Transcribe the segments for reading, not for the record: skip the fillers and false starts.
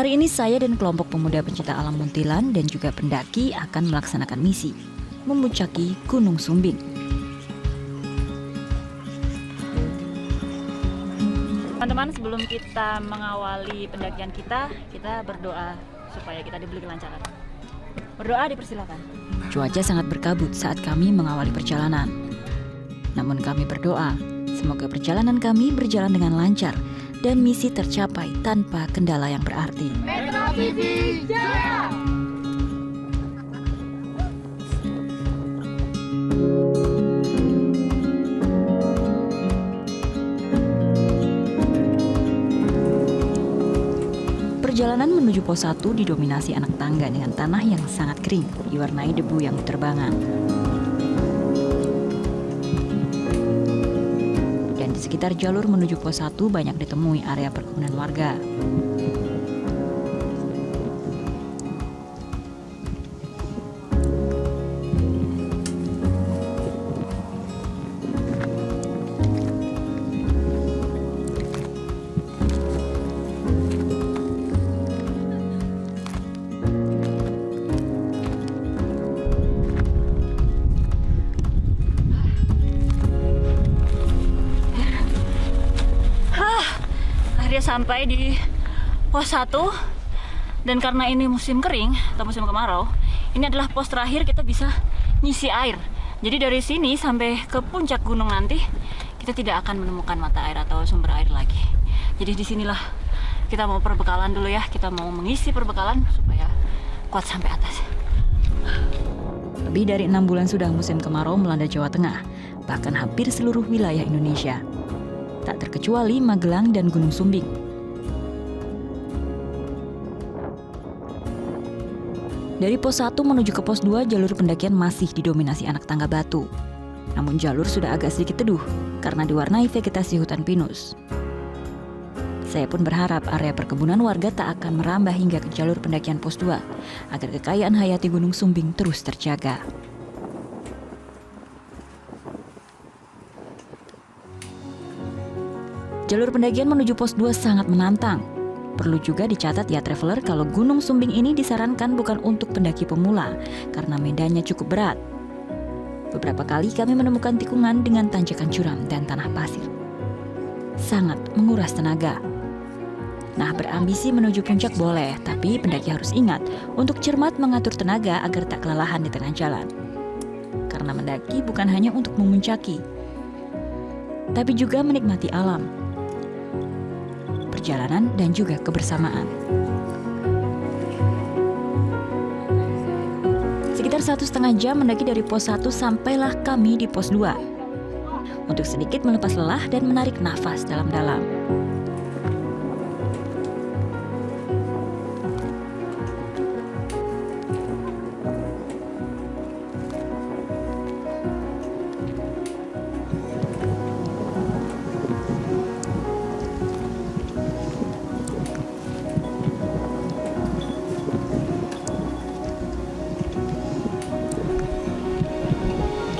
Hari ini saya dan kelompok pemuda pencinta alam Muntilan dan juga pendaki akan melaksanakan misi memuncaki Gunung Sumbing. Teman-teman, sebelum kita mengawali pendakian kita berdoa supaya kita diberi kelancaran. Berdoa dipersilakan. Cuaca sangat berkabut saat kami mengawali perjalanan. Namun kami berdoa, semoga perjalanan kami berjalan dengan lancar dan misi tercapai tanpa kendala yang berarti. Metro TV Jaya! Perjalanan menuju pos 1 didominasi anak tangga dengan tanah yang sangat kering, diwarnai debu yang berterbangan. Dan di sekitar jalur menuju pos 1 banyak ditemui area perkebunan warga. Akhirnya sampai di pos 1, dan karena ini musim kering atau musim kemarau, ini adalah pos terakhir kita bisa ngisi air. Jadi dari sini sampai ke puncak gunung nanti kita tidak akan menemukan mata air atau sumber air lagi. Jadi disinilah kita mau perbekalan dulu ya, kita mau mengisi perbekalan supaya kuat sampai atas. Lebih dari 6 bulan sudah musim kemarau melanda Jawa Tengah, bahkan hampir seluruh wilayah Indonesia. Tak terkecuali Magelang dan Gunung Sumbing. Dari pos 1 menuju ke pos 2, jalur pendakian masih didominasi anak tangga batu. Namun jalur sudah agak sedikit teduh karena diwarnai vegetasi hutan pinus. Saya pun berharap area perkebunan warga tak akan merambah hingga ke jalur pendakian pos 2 agar kekayaan hayati Gunung Sumbing terus terjaga. Jalur pendakian menuju pos 2 sangat menantang. Perlu juga dicatat ya traveler kalau Gunung Sumbing ini disarankan bukan untuk pendaki pemula karena medannya cukup berat. Beberapa kali kami menemukan tikungan dengan tanjakan curam dan tanah pasir. Sangat menguras tenaga. Nah, berambisi menuju puncak boleh, tapi pendaki harus ingat untuk cermat mengatur tenaga agar tak kelelahan di tengah jalan. Karena mendaki bukan hanya untuk memuncaki, tapi juga menikmati alam, perjalanan, dan juga kebersamaan. Sekitar 1,5 jam mendaki dari pos 1 sampailah kami di pos 2. Untuk sedikit melepas lelah dan menarik nafas dalam-dalam.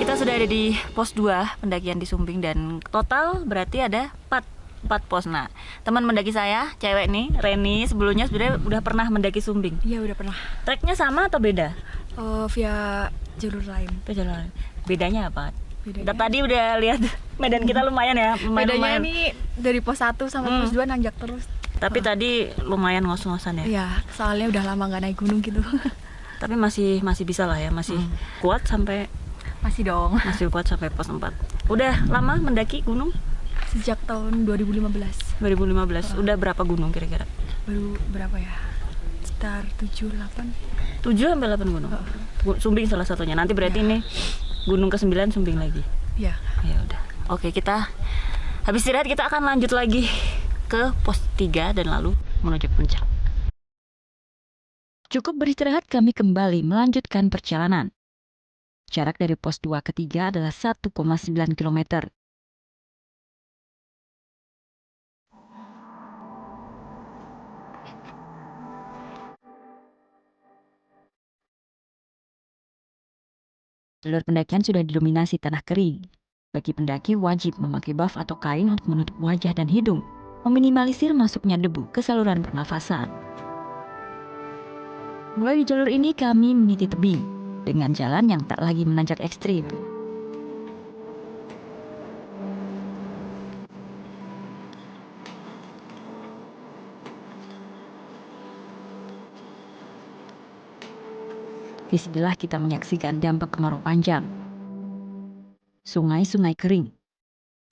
Kita sudah ada di pos 2 pendakian di Sumbing dan total berarti ada 4 pos. Nah, teman mendaki saya, cewek nih, Reni, sebelumnya sebenarnya udah pernah mendaki Sumbing. Iya, udah pernah. Treknya sama atau beda? Via jalur lain. Bedanya apa? Bedanya, Tadi udah lihat medan kita lumayan ya. bedanya ini dari pos 1 sampai pos 2 nanjak terus. Tapi tadi lumayan ngos-ngosan ya. Iya, soalnya udah lama nggak naik gunung gitu. Tapi masih bisa lah ya, masih kuat sampai. Masih dong. Masih kuat sampai pos 4. Udah lama mendaki gunung? Sejak tahun 2015. 2015. Udah berapa gunung kira-kira? Baru berapa ya? Sekitar 7-8. 7 sampai 8 gunung. Sumbing salah satunya. Nanti berarti ini gunung ke-9 Sumbing lagi. Iya. Ya udah. Oke, kita habis istirahat kita akan lanjut lagi ke pos 3 dan lalu menuju puncak. Cukup beristirahat, kami kembali melanjutkan perjalanan. Jarak dari pos 2 ke 3 adalah 1,9 km. Jalur pendakian sudah didominasi tanah kering. Bagi pendaki wajib memakai buff atau kain untuk menutup wajah dan hidung, meminimalisir masuknya debu ke saluran pernafasan. Mulai di jalur ini kami meniti tebing dengan jalan yang tak lagi menanjak ekstrim. Disinilah kita menyaksikan dampak kemarau panjang. Sungai-sungai kering,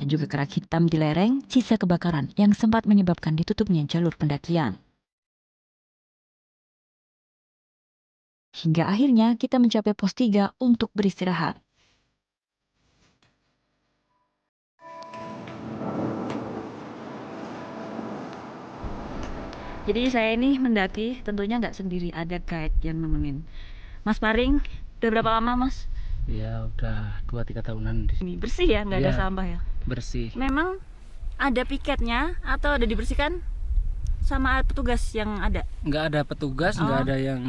dan juga kerak hitam di lereng, sisa kebakaran yang sempat menyebabkan ditutupnya jalur pendakian. Hingga akhirnya kita mencapai pos 3 untuk beristirahat. Jadi saya ini mendaki tentunya nggak sendiri, ada guide yang nemenin. Mas Paring, udah berapa lama Mas? Ya udah 2-3 tahunan di sini. Ini bersih ya, nggak ada Iya. sampah ya? Bersih. Memang ada piketnya atau ada dibersihkan sama petugas yang ada? Nggak ada petugas, Oh. nggak ada yang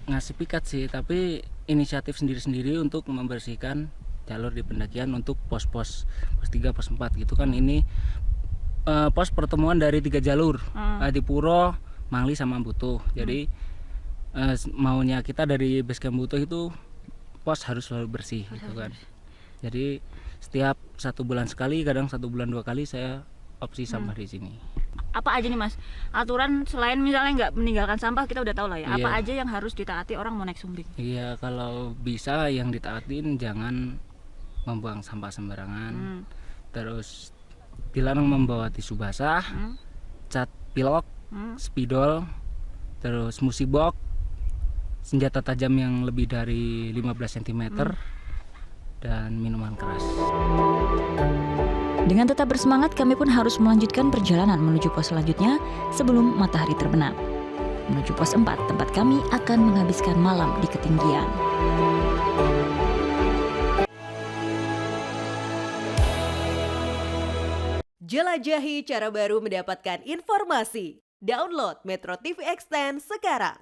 ngasih piket sih, tapi inisiatif sendiri-sendiri untuk membersihkan jalur di pendakian untuk pos-pos, pos 3, pos 4 gitu kan. Ini pos pertemuan dari 3 jalur, di Puro, Mangli sama Butuh. Jadi maunya kita dari Basecamp Butuh itu pos harus selalu bersih gitu kan. Jadi setiap 1 bulan sekali, kadang 1 bulan 2 kali saya opsi sampah di sini. Apa aja nih Mas? Aturan selain misalnya nggak meninggalkan sampah, kita udah tahu lah ya. Apa Iya. aja yang harus ditaati orang mau naik sumbing? Iya, kalau bisa yang ditaatin jangan membuang sampah sembarangan. Terus dilarang membawa tisu basah, cat pilok, spidol, terus musibok, senjata tajam yang lebih dari 15 cm, dan minuman keras. Dengan tetap bersemangat, kami pun harus melanjutkan perjalanan menuju pos selanjutnya sebelum matahari terbenam. Menuju pos 4, tempat kami akan menghabiskan malam di ketinggian. Jelajahi cara baru mendapatkan informasi. Download Metro TV Extend sekarang.